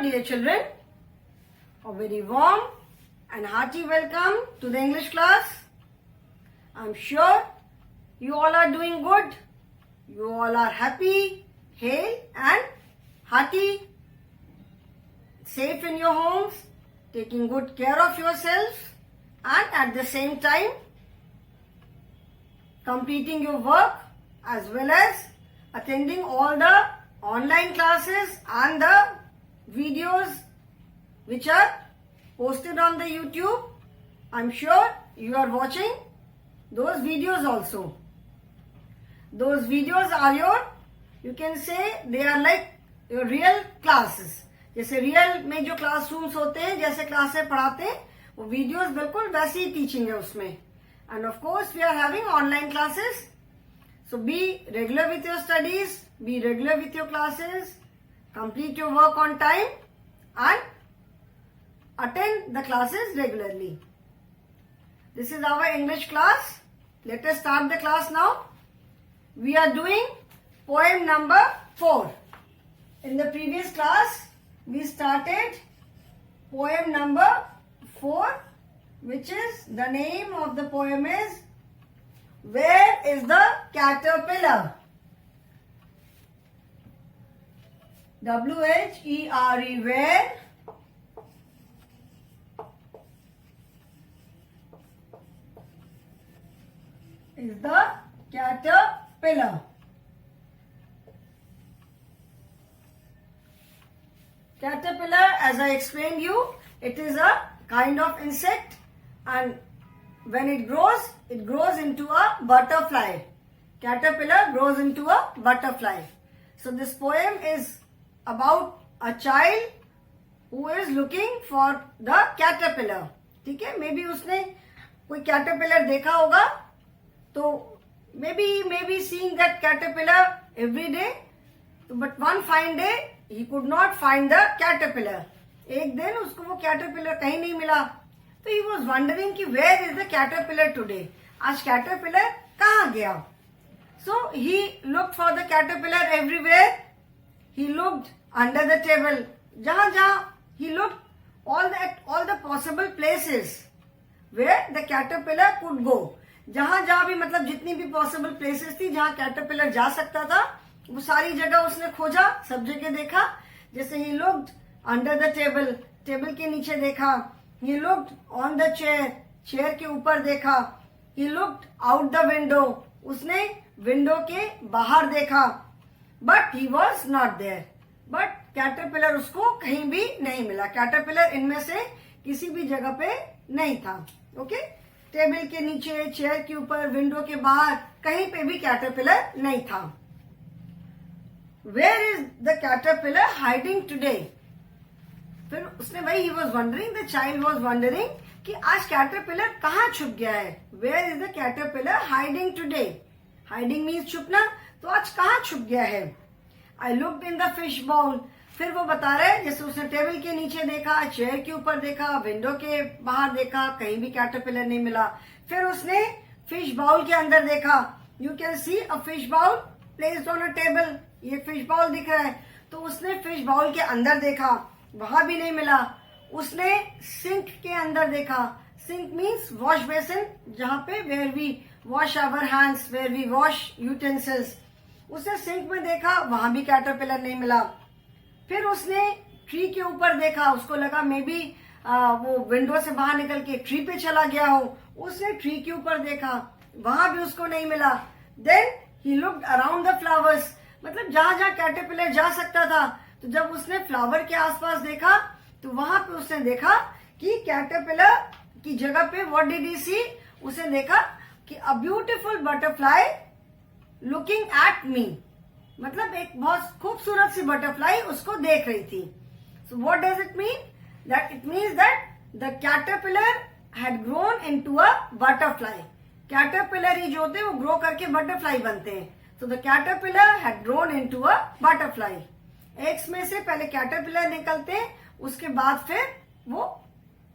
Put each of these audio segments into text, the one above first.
dear children. A very warm and hearty welcome to the English class. I'm sure you all are doing good. You all are happy, hale and hearty, safe in your homes, taking good care of yourselves, and at the same time completing your work as well as attending all the online classes and the videos which are posted on the YouTube. I'm sure you are watching those videos also. Those videos are you can say they are like your real classes. जैसे real में जो classrooms होते हैं, जैसे क्लासें पढ़ाते हैं, वो वीडियोस बिल्कुल वैसी ही टीचिंग है उसमें. And of course we are having online classes. So be regular with your studies, be regular with your classes, complete your work on time and attend the classes regularly. This is our English class. Let us start the class now. We are doing poem number 4. In the previous class, we started poem number 4, which is, the name of the poem is Where is the Caterpillar? W-H-E-R-E, where is the caterpillar? Caterpillar, as I explained you, it is a kind of insect, and when it grows into a butterfly. Caterpillar grows into a butterfly. So this poem is about a child who is looking for the caterpillar. ठीक है, may be उसने कोई caterpillar देखा होगा, तो maybe seeing that caterpillar every day, but one fine day he could not find the caterpillar. एक दिन उसको वो caterpillar कहीं नहीं मिला, तो he was wondering कि where is the caterpillar today? आज caterpillar कहाँ गया? So he looked for the caterpillar everywhere. He looked under the table. जहाँ he looked all the possible places where the caterpillar could go. जहाँ भी मतलब जितनी भी possible places थी जहाँ caterpillar जा सकता था, वो सारी जगह उसने खोजा, सब जगह देखा. जैसे he looked under the table, table के नीचे देखा. He looked on the chair, chair के ऊपर देखा. He looked out the window, उसने विंडो के बाहर देखा. But he was not there. But caterpillar उसको कहीं भी नहीं मिला. caterpillar इनमें से किसी भी जगह पे नहीं था. ओके, टेबल के नीचे, चेयर के ऊपर, विंडो के बाहर, कहीं पे भी caterpillar नहीं था. Where is the caterpillar hiding today? फिर उसने वही he was wondering, the child was wondering कि आज caterpillar कहाँ छुप गया है. Where is the caterpillar hiding today? Hiding means छुपना, तो आज कहाँ छुप गया है. I looked in the fish bowl. फिर वो बता रहे हैं, जैसे उसने टेबल के नीचे देखा, चेयर के ऊपर देखा, विंडो के बाहर देखा, कहीं भी caterpillar नहीं मिला. फिर उसने फिश बाउल के अंदर देखा. You can see a fish bowl placed on a table. ये फिश बाउल दिख रहा है, तो उसने फिश बाउल के अंदर देखा, वहां भी नहीं मिला. उसने सिंक के अंदर देखा. सिंक मीन्स वॉश बेसिन, जहां पे where we wash our hands, where we wash utensils. उसने सिंक में देखा, वहां भी कैटरपिलर नहीं मिला. फिर उसने ट्री के ऊपर देखा, उसको लगा मे बी वो विंडो से बाहर निकल के ट्री पे चला गया हो. उसने ट्री के ऊपर देखा, वहां भी उसको नहीं मिला. Then he looked around the flowers, मतलब जहां जहां कैटरपिलर जा सकता था, तो जब उसने फ्लावर के आसपास देखा, तो वहां पे उसने देखा कि कैटरपिलर की जगह पे व्हाट डिड ही सी, उसने देखा कि a beautiful butterfly looking at मी, मतलब एक बहुत खूबसूरत सी बटरफ्लाई उसको देख रही थी. So what does it mean? That it means that the caterpillar had grown into a butterfly. Caterpillar ही जो होते हैं वो ग्रो करके बटरफ्लाई बनते हैं. So the caterpillar had grown into a butterfly. Eggs में से पहले कैटरपिलर निकलते हैं, उसके बाद फिर वो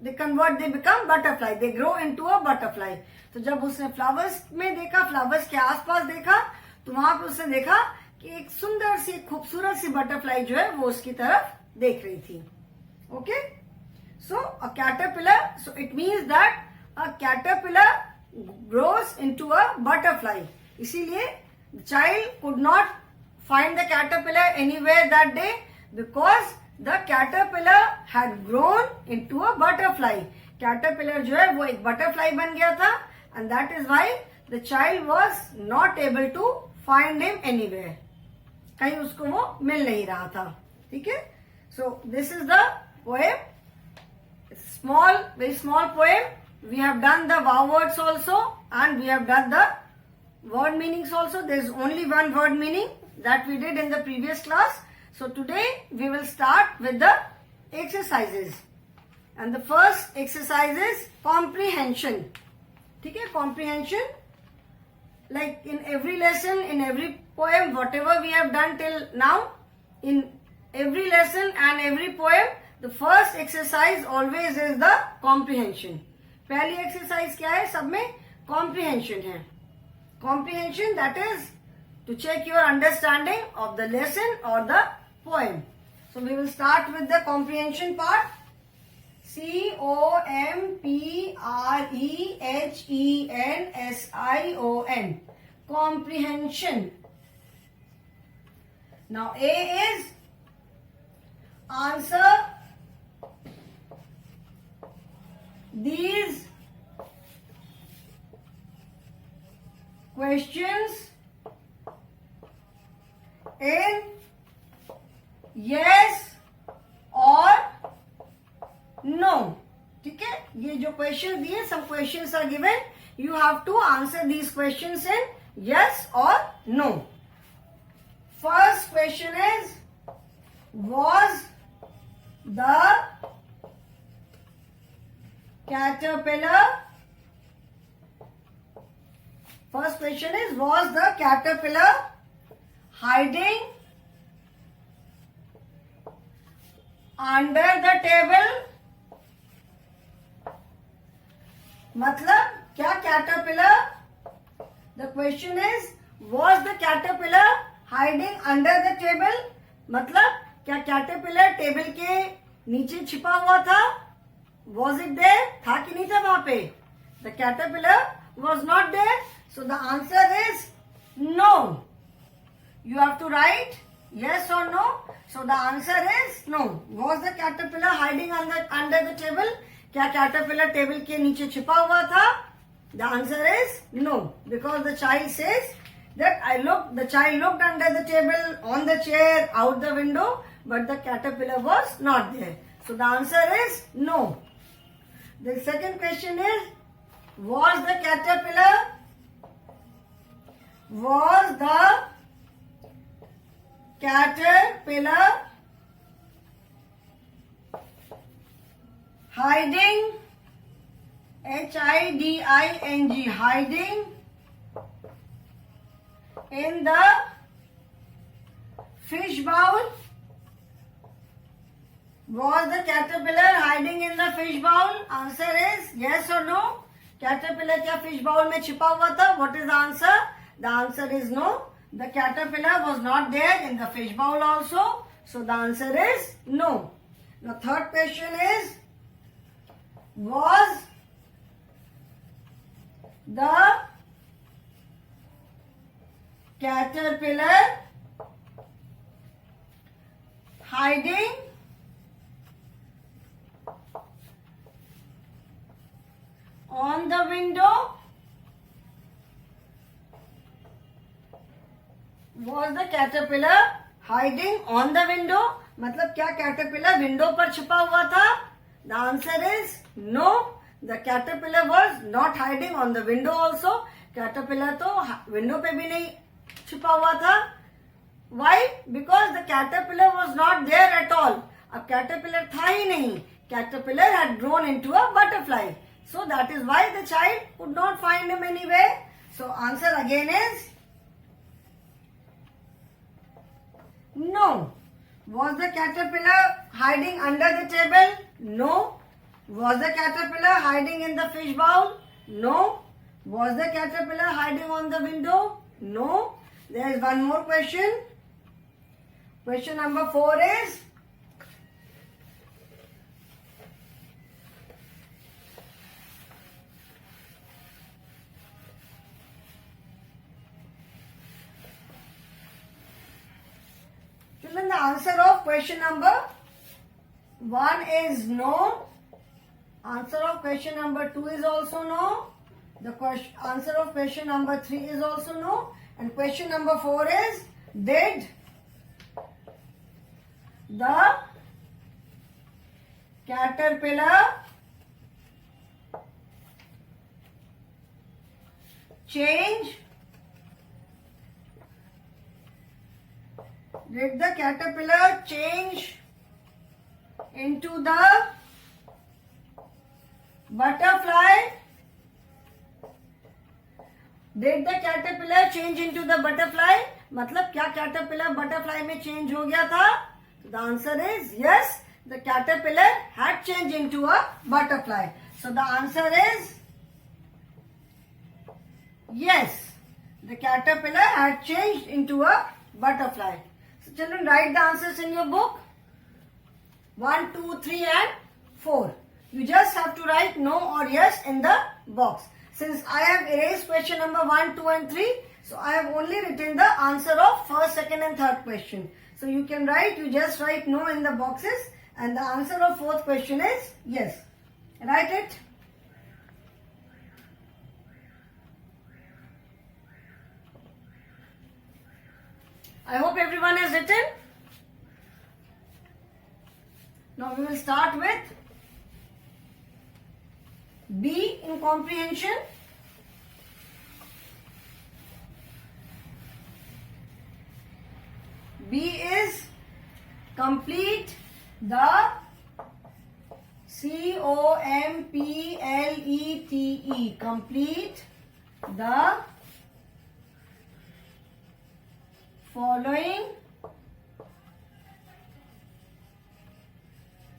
they become butterfly, they grow into a butterfly. तो जब उसने फ्लावर्स में देखा, फ्लावर्स के आसपास देखा, तो वहां पे उसने देखा कि एक सुंदर सी खूबसूरत सी बटरफ्लाई जो है वो उसकी तरफ देख रही थी. Okay, so a caterpillar, so it means that a caterpillar grows into a butterfly. इसीलिए the child could not find the caterpillar anywhere that day because the caterpillar had grown into a butterfly. Caterpillar जो है वो एक butterfly बन गया था and that is why the child was not able to find him anywhere. कहीं उसको वो मिल नहीं रहा था. ठीक है. So this is the poem. Small, very small poem. We have done the wow words also and we have done the word meanings also. There is only one word meaning that we did in the previous class. So today we will start with the exercises. And the first exercise is comprehension. ठीक है, comprehension. Like in every lesson, in every poem, whatever we have done till now, in every lesson and every poem, the first exercise always is the comprehension. पहली exercise क्या है? सब में comprehension है. Comprehension, that is to check your understanding of the lesson or the poem. So we will start with the comprehension part. comprehension. Comprehension. Now A is answer these questions in yes or no. ठीक है, ये जो question दिए, some questions are given, you have to answer these questions in yes or no. First question is, was the caterpillar, first question is, was the caterpillar hiding under the table? मतलब क्या caterpillar, the question is, was the caterpillar hiding under the table? मतलब क्या caterpillar table के नीचे छिपा हुआ था? Was it there? था कि नहीं था वहां पे? The caterpillar was not there. So the answer is no. You have to write yes or no. So the answer is no. Was the caterpillar hiding under the table? क्या caterpillar table के नीचे छिपा हुआ था? The answer is no, because the child says that the child looked under the table, on the chair, out the window, but the caterpillar was not there. So the answer is no. The second question is, was the caterpillar hiding, H-I-D-I-N-G, hiding in the fish bowl? Was the caterpillar hiding in the fish bowl? Answer is yes or no. Caterpillar क्या fish bowl में छिपा हुआ था? What is the answer? The answer is no. The caterpillar was not there in the fish bowl also. So the answer is no. The third question is, was the caterpillar hiding on the window? Was the caterpillar hiding on the window? मतलब क्या caterpillar window पर छिपा हुआ था? The answer is no. The caterpillar was not hiding on the window also. Caterpillar तो window पे भी नहीं छिपा हुआ था. Why? Because the caterpillar was not there at all. अब caterpillar था ही नहीं. Caterpillar had grown into a butterfly. So that is why the child could not find him anywhere. So answer again is no. Was the caterpillar hiding under the table? No. Was the caterpillar hiding in the fish bowl? No. Was the caterpillar hiding on the window? No. There is one more question. Question number 4 is, children, the answer of question number 1 is no. Answer of question number 2 is also no. The answer of question number 3 is also no. And question number 4 is, did the caterpillar change? Did the caterpillar change into the butterfly? Did the caterpillar change into the butterfly? मतलब क्या caterpillar butterfly में change हो गया था? The answer is yes. The caterpillar had changed into a butterfly. So the answer is yes. The caterpillar had changed into a butterfly. So children, write the answers in your book. 1, 2, 3 and 4. You just have to write no or yes in the box. Since I have erased question number 1, 2 and 3, so I have only written the answer of first, second and third question. So you can write, you just write no in the boxes and the answer of fourth question is yes. Write it. I hope everyone has written. Now we will start with B in comprehension. B is complete the COMPLETE. Complete the following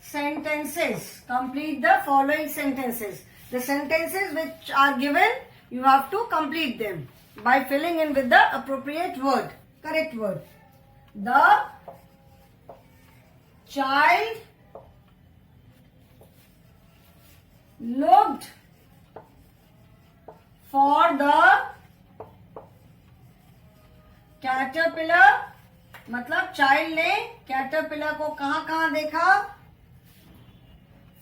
sentences. Complete the following sentences. The sentences which are given, you have to complete them by filling in with the appropriate word, correct word. The child looked for the caterpillar. मतलब child ने caterpillar को कहाँ देखा?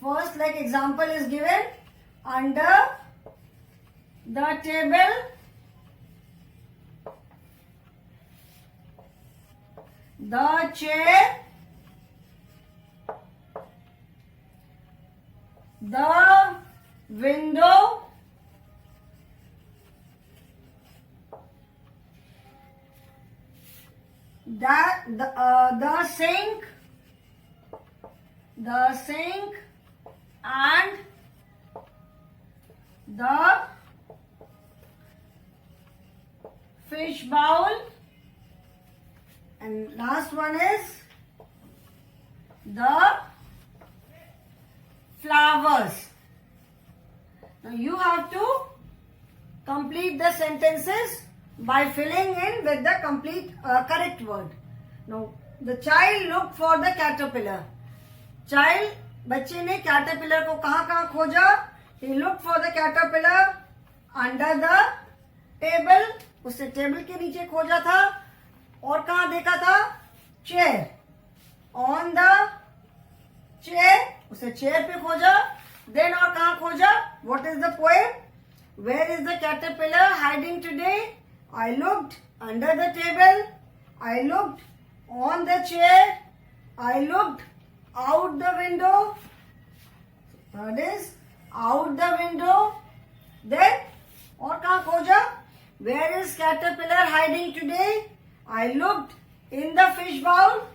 First, like example is given, under the table, the chair, the window, the sink, and the fish bowl, and last one is the flowers. Now you have to complete the sentences by filling in with the complete correct word. Now the child looked for the caterpillar. Child, बच्चे ने caterpillar को कहाँ खोजा? He looked for the caterpillar under the table. उसने table के नीचे खोजा था. और कहाँ देखा था? Chair. On the chair. उसे chair पे खोजा. Then और कहाँ खोजा? What is the poem? Where is the caterpillar hiding today? I looked under the table. I looked on the chair. I looked out the window. Third is out the window. Then और कहाँ खोजा? Where is caterpillar hiding today? I looked in the fish bowl.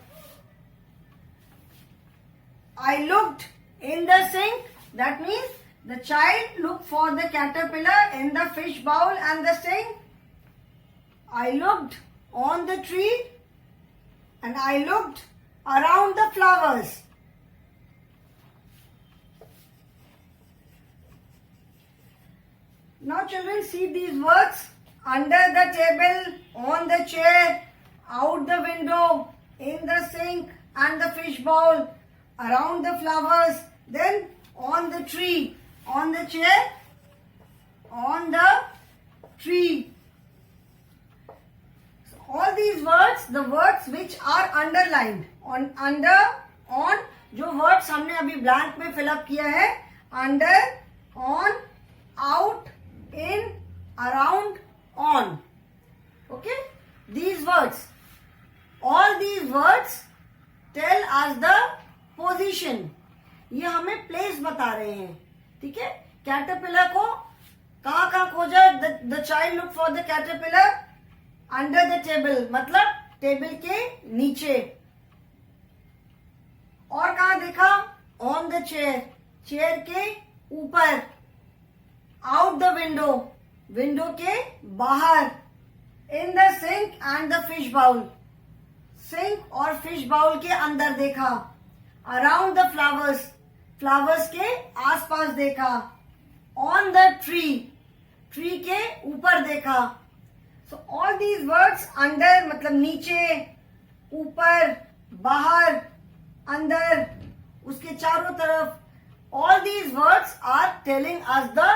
I looked in the sink. That means the child looked for the caterpillar in the fish bowl and the sink. I looked on the tree and I looked around the flowers. Now children, see these words: under the table, on the chair, out the window, in the sink and the fish bowl, around the flowers, then on the tree, on the chair, on the tree. So all these words, the words which are underlined on under on, जो words हमने अभी blank में fill up किया है, under, on, out, in, around, on. Okay, these words, all these words tell us the position. ये हमें place बता रहे हैं. ठीक है, कैटरपिलर को कहाँ खोजा? The child look for the caterpillar under the table, मतलब टेबल के नीचे. और कहाँ देखा? ऑन द चेयर, चेयर के ऊपर. आउट द विंडो, विंडो के बाहर. In the sink and the fish bowl, sink और फिश बाउल के अंदर देखा. अराउंड द फ्लावर्स, फ्लावर्स के आसपास देखा. ऑन द ट्री, ट्री के ऊपर देखा. So all these words, under मतलब नीचे, ऊपर, बाहर, अंदर, उसके चारों तरफ, all these words are telling us the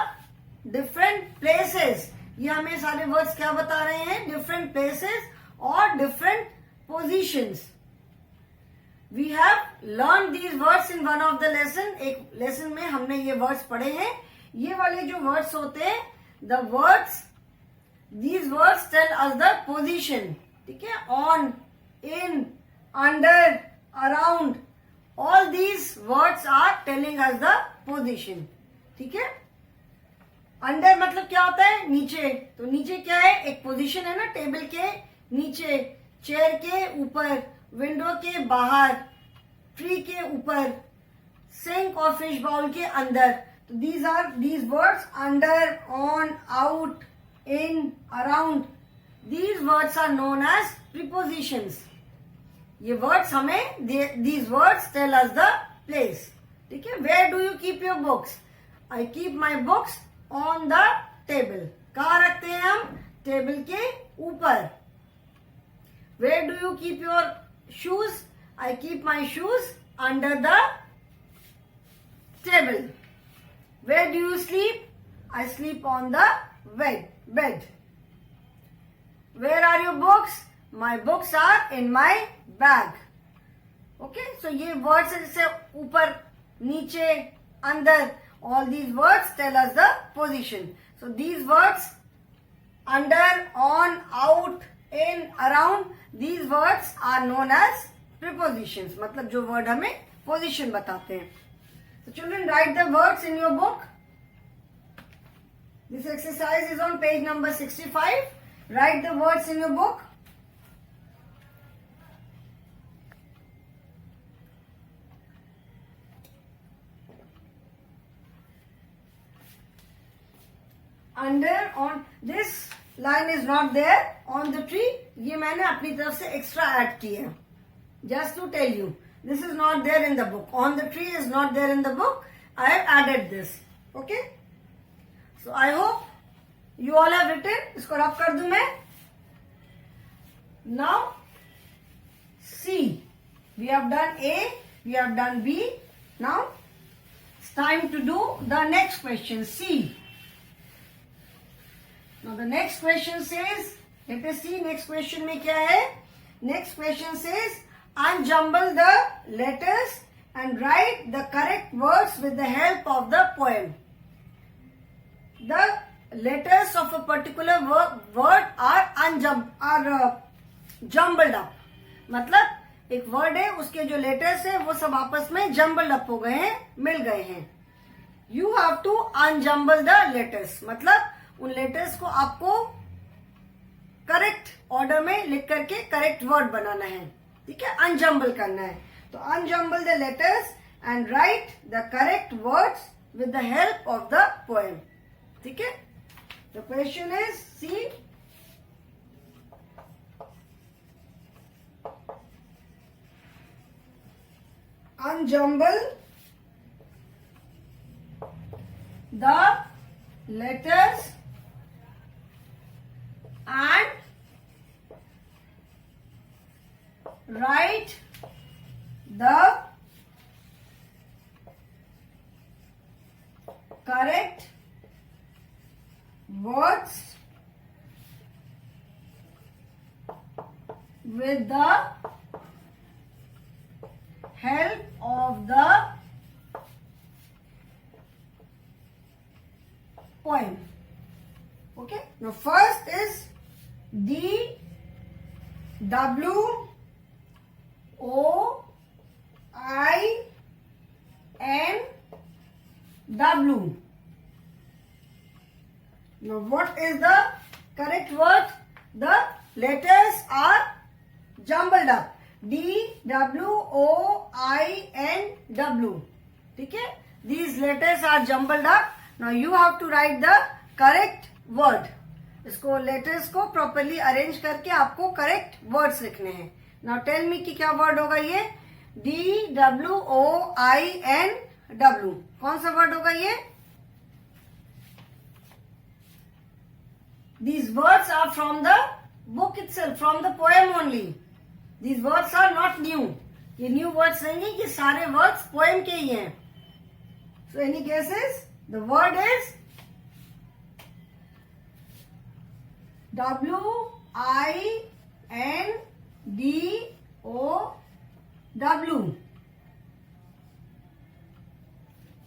different places. ये हमें सारे वर्ड्स क्या बता रहे हैं? डिफरेंट प्लेसेस और different positions. We have learn these words in one of the lesson. एक लेसन में हमने ये वर्ड्स पढ़े हैं. ये वाले जो वर्ड्स होते हैं, the words, these words tell us the position. ठीक है, on, in, under, around, all these words are telling us the position. ठीक है, अंडर मतलब क्या होता है? नीचे. तो नीचे क्या है? एक पोजीशन है ना, टेबल के नीचे, चेयर के ऊपर, विंडो के बाहर, ट्री के ऊपर, सिंक और फिश बाउल के अंदर. तो these are these words under, on, out, in, around. These words are known as prepositions. ये words हमें, these words tell us the place. ठीक है, where do you keep your books? I keep my books on the table. कहाँ रखते हैं हम? Table के ऊपर. Where do you keep your shoes? I keep my shoes under the table. Where do you sleep? I sleep on the bed. Where are your books? My books are in my bag. Okay, so ये words है जैसे ऊपर, नीचे, अंदर. All these words tell us the position. So these words, under, on, out, in, around, these words are known as prepositions. मतलब जो word हमें position बताते हैं. So children, write the words in your book. This exercise is on page number 65. Write the words in your book. Under, on, this line is not there on the tree. ये मैंने अपनी तरफ से extra add किया. Just to tell you. This is not there in the book. On the tree is not there in the book. I have added this. Okay? So I hope you all have written. इसको रब कर दूं मैं. Now C. We have done A. We have done B. Now it's time to do the next question. C. Now the next question says, let us see next question में क्या है. Next question says, unjumble the letters and write the correct words with the help of the poem. The letters of a particular word are jumbled up. मतलब एक word है, उसके जो letters है वो सब आपस में जम्बल्ड अप हो गए हैं, मिल गए हैं. You have to unjumble the letters. मतलब उन लेटर्स को आपको करेक्ट ऑर्डर में लिख करके करेक्ट वर्ड बनाना है. ठीक है, अनजम्बल करना है. तो unjumble the letters and write the correct words with the help of the poem. ठीक है, the question is C. Unjumble the letters and write the correct words with the help of the poem. Okay, now first is D W O I N W. Now what is the correct word? The letters are jumbled up. D W O I N W. Okay, these letters are jumbled up. Now you have to write the correct word. इसको letters को properly arrange करके आपको correct words लिखने हैं. Now tell me कि क्या word होगा ये. DWOINW. कौन सा वर्ड होगा ये? These words are from the book itself, from the poem only. These words are not new. ये न्यू वर्ड्स नहीं है, ये सारे वर्ड्स पोएम के ही हैं. So any guesses? The word is WINDOW.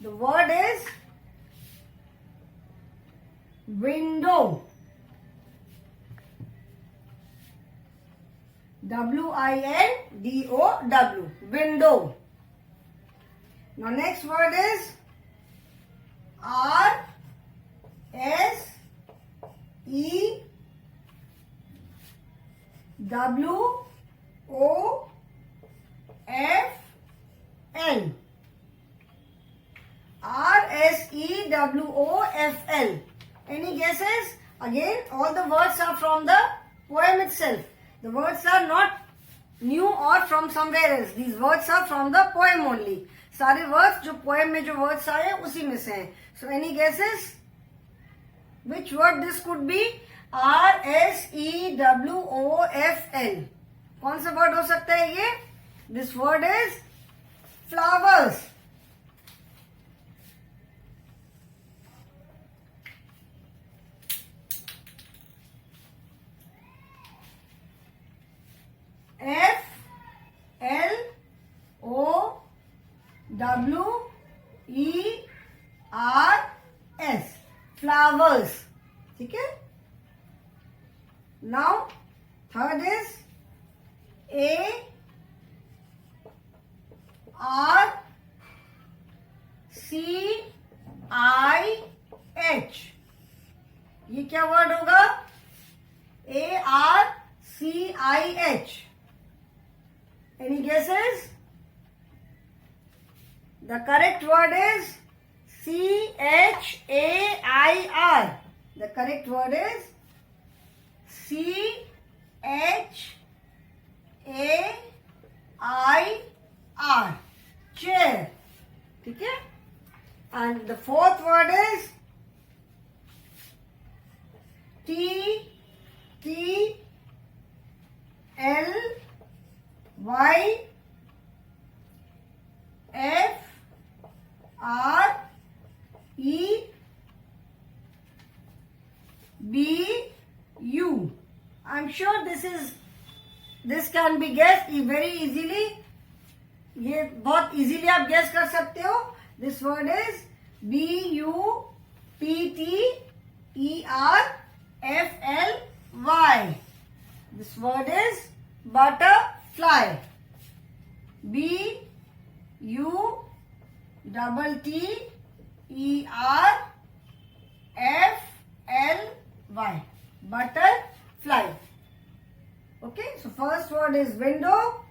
The word is window. WINDOW. Window. Now next word is RSEWOFL. RSEWOFL. Any guesses? Again, all the words are from the poem itself. The words are not new or from somewhere else. These words are from the poem only. सारे words जो poem में जो words आए उसी में से हैं. So any guesses which word this could be? RSEWOFL. कौन सा वर्ड हो सकता है ये? This word is flowers. FLOWERS. Flowers. ठीक है. Now third is ARCIH. ये क्या वर्ड होगा? ARCIH. Any guesses? The correct word is CHAIR. The correct word is CHAIR. Chair. ठीक है. And the fourth word is TTLYFREBU. I'm sure this can be guessed very easily. ये बहुत easily आप guess कर सकते हो. This word is BUTTERFLY. This word is butterfly. BUTTERFLY. Butterfly. Okay, so first word is window.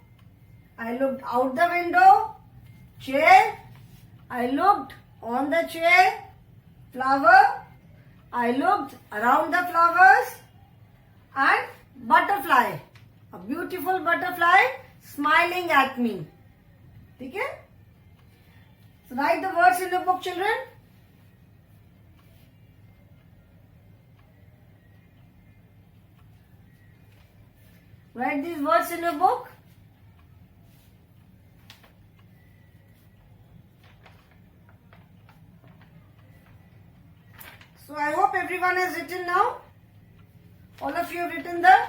I looked out the window. Chair. I looked on the chair. Flower. I looked around the flowers. And butterfly. A beautiful butterfly smiling at me. Okay? So write the words in the book, children. Write these words in your book. So I hope everyone has written now. All of you have written the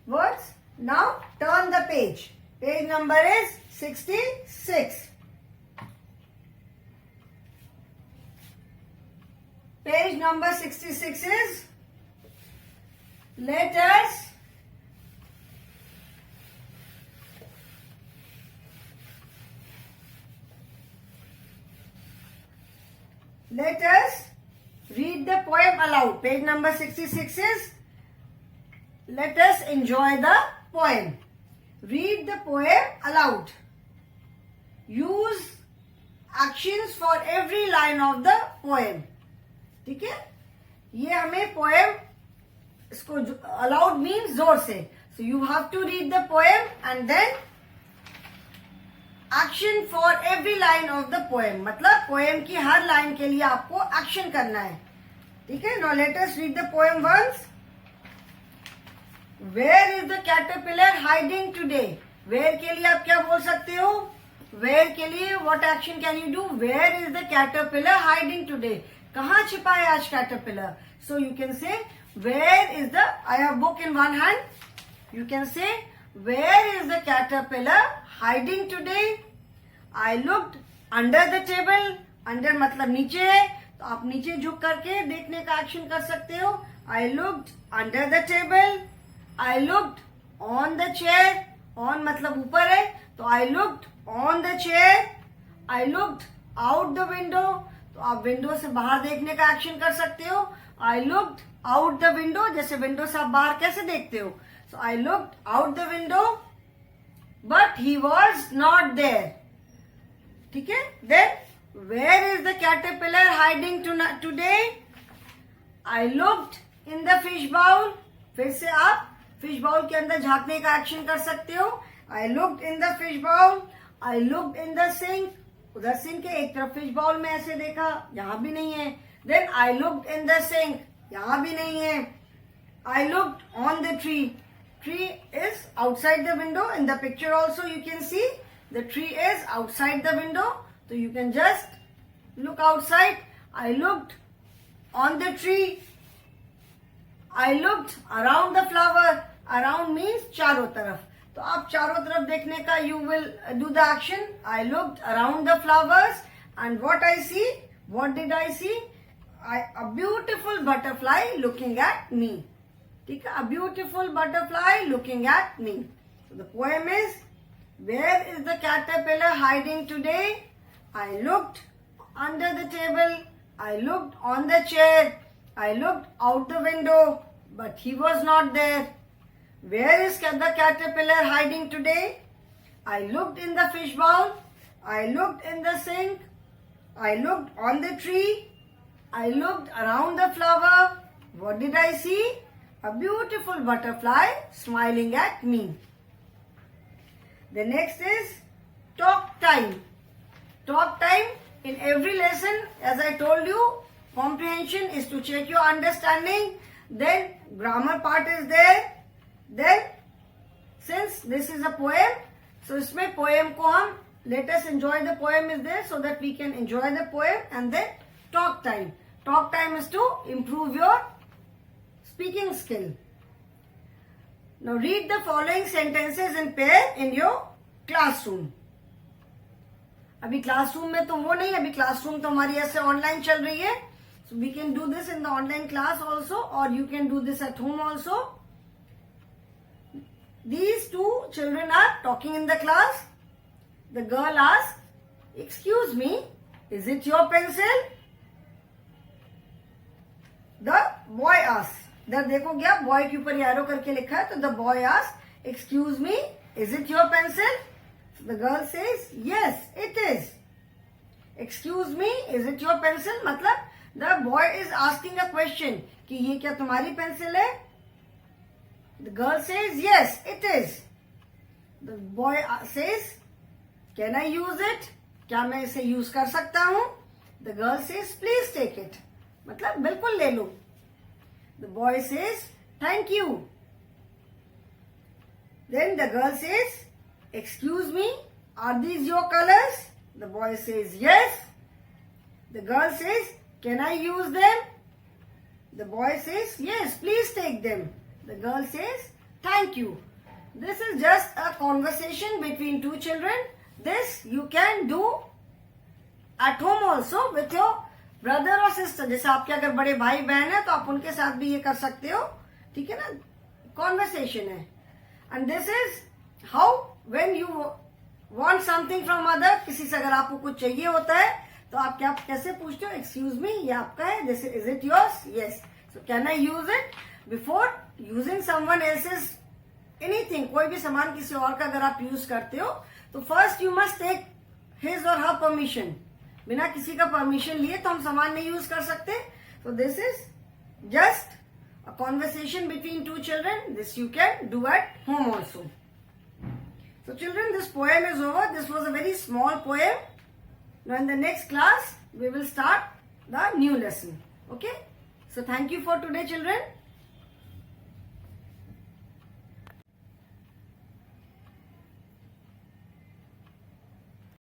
words. Now turn the page. Page number is 66. Page number 66 is let us read the poem aloud. Page number 66 is let us enjoy the poem. Read the poem aloud. Use actions for every line of the poem. ठीक है, ये हमें poem इसको allowed means जोर से. So you have to read the poem and then action for every line of the poem. मतलब poem की हर लाइन के लिए आपको एक्शन करना है. ठीक है, now let us read the poem once. Where is the caterpillar hiding today. Where के लिए आप क्या बोल सकते हो? वेयर के लिए what action can you do? Where is the caterpillar hiding today. कहाँ छिपा है आज caterpillar? So you can say where is the, I have book in one hand. You can say where is the caterpillar hiding today. I looked under the table. Under मतलब नीचे है, तो आप नीचे झुक करके देखने का एक्शन कर सकते हो. I looked under the table. I looked on the chair. On मतलब ऊपर है, तो आई looked on the chair. I looked out the window. तो आप विंडो से बाहर देखने का एक्शन कर सकते हो. I looked out the window. जैसे विंडो से आप बाहर कैसे देखते हो? So I looked out the window but he was not there. ठीक है, then where is the caterpillar hiding today. I looked in the fish bowl. फिर से आप फिश बाउल के अंदर झांकने का एक्शन कर सकते हो. I looked in the fish bowl. I looked in the sink. उधर सिंक के एक तरफ फिश बाउल में ऐसे देखा, यहां भी नहीं है. Then I looked in the sink. यहां भी नहीं है. I looked on the tree. Tree is outside the window. In the picture also you can see the tree is outside the window. तो you can just look outside. I looked on the tree. I looked around the flower. Around means चारों तरफ. तो आप चारों तरफ देखने का you will do the action. I looked around the flowers and what I see. What did I see? A beautiful butterfly looking at me. ठीक है, a beautiful butterfly looking at me. The poem is where is the caterpillar hiding today. I looked under the table. I looked on the chair. I looked out the window but he was not there. Where is the caterpillar hiding today? I looked in the fish bowl. I looked in the sink. I looked on the tree. I looked around the flower. What did I see? A beautiful butterfly smiling at me. The next is talk time. Talk time in every lesson, as I told you, comprehension is to check your understanding. Then grammar part is there. Then, since this is a poem, so इसमें poem को हम let us enjoy the poem is there so that we can enjoy the poem. And then talk time. Talk time is to improve your speaking skill. Now read the following sentences in pair in your classroom. अभी classroom में तो वो नहीं, अभी classroom तो हमारी ऐसे online चल रही है. So we can do this in the online class also, or you can do this at home also. These two children are talking in the class. The girl asks, "Excuse me, is it your pencil?" The boy asks. इधर देखो क्या boy के ऊपर arrow करके लिखा है, तो the boy asks, "Excuse me, is it your pencil?" The girl says, "Yes, it is." Excuse me, is it your pencil? मतलब the boy is asking a question कि ये क्या तुम्हारी पेंसिल है? The girl says, "Yes, it is." The boy says, "Can I use it?" क्या मैं इसे use कर सकता हूं? The girl says, "Please take it." मतलब बिल्कुल ले लो. The boy says, "Thank you." Then the girl says, "Excuse me, are these your colors?" The boy says, "Yes." The girl says, "Can I use them?" The boy says, "Yes, please take them." The girl says, "Thank you." This is just a conversation between two children. This you can do at home also with your brother or sister. जैसे आपके अगर बड़े भाई बहन है तो आप उनके साथ भी ये कर सकते हो, ठीक है ना. कॉन्वर्सेशन है. And this is how when you want something from other. किसी से अगर आपको कुछ चाहिए होता है तो आप क्या कैसे पूछते हो? एक्सक्यूज मी, ये आपका है. जैसे is it yours? Yes. So can I use it? Before using someone else's anything, कोई भी सामान किसी और का अगर आप यूज करते हो तो first you must take his or her permission. बिना किसी का परमिशन लिए तो हम सामान नहीं यूज कर सकते. तो this is just a conversation between two children. This you can do at home also. So children, this poem is over. This was a very small poem. Now in the next class we will start the new lesson. Okay, so thank you for today children.